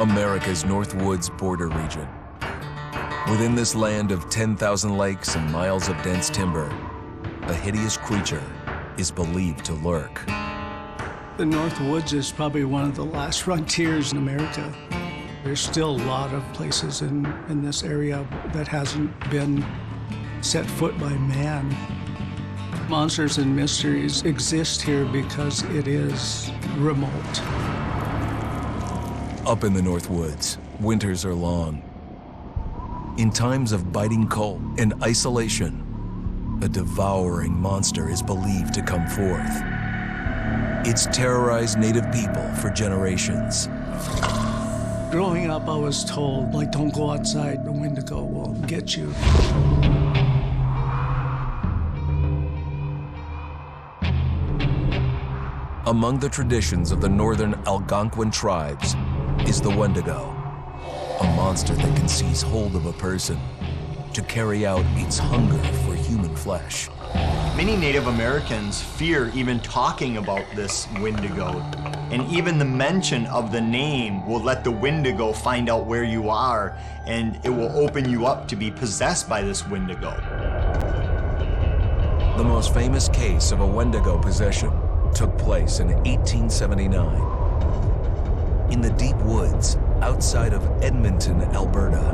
America's North Woods border region. Within this land of 10,000 lakes and miles of dense timber, a hideous creature is believed to lurk. The North Woods is probably one of the last frontiers in America. There's still a lot of places in this area that hasn't been set foot by man. Monsters and mysteries exist here because it is remote. Up in the North Woods, winters are long. In times of biting cold and isolation, a devouring monster is believed to come forth. It's terrorized native people for generations. Growing up, I was told, like, don't go outside, the Wendigo will get you. Among the traditions of the northern Algonquin tribes is the Wendigo, a monster that can seize hold of a person to carry out its hunger for human flesh. Many Native Americans fear even talking about this Wendigo, and even the mention of the name will let the Wendigo find out where you are, and it will open you up to be possessed by this Wendigo. The most famous case of a Wendigo possession took place in 1879 in the deep woods outside of Edmonton, Alberta.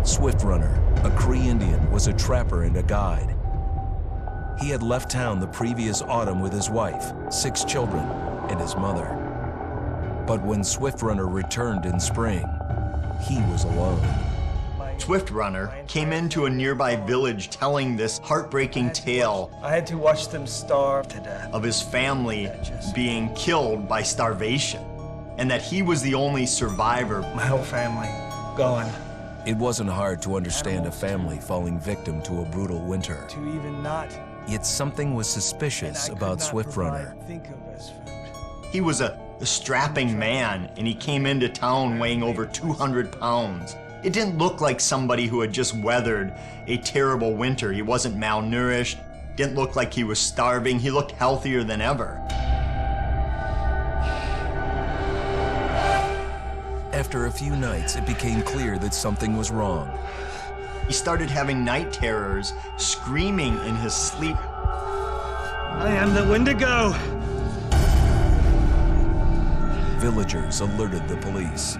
Swift Runner, a Cree Indian, was a trapper and a guide. He had left town the previous autumn with his wife, 6 children, and his mother. But when Swift Runner returned in spring, he was alone. Swift Runner came into a nearby village telling this heartbreaking tale. I had to watch them starve to death. Of his family being killed by starvation, and that he was the only survivor. My whole family gone. It wasn't hard to understand a family falling victim to a brutal winter. To even not. Yet something was suspicious about Swift Runner. He was a strapping man, and he came into town weighing over 200 pounds. It didn't look like somebody who had just weathered a terrible winter. He wasn't malnourished, didn't look like he was starving. He looked healthier than ever. After a few nights, it became clear that something was wrong. He started having night terrors, screaming in his sleep. I am the Wendigo! Villagers alerted the police.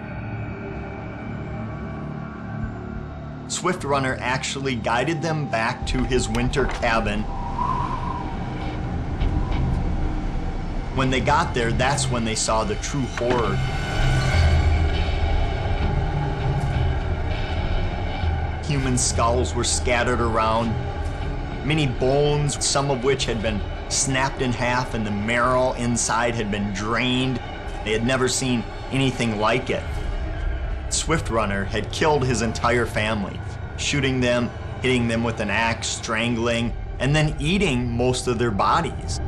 Swift Runner actually guided them back to his winter cabin. When they got there, that's when they saw the true horror. Human skulls were scattered around, many bones, some of which had been snapped in half, and the marrow inside had been drained. They had never seen anything like it. Swift Runner had killed his entire family, shooting them, hitting them with an axe, strangling, and then eating most of their bodies.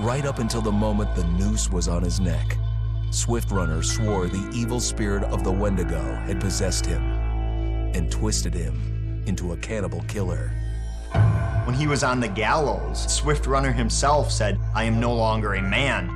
Right up until the moment the noose was on his neck, Swift Runner swore the evil spirit of the Wendigo had possessed him and twisted him into a cannibal killer. When he was on the gallows, Swift Runner himself said, "I am no longer a man.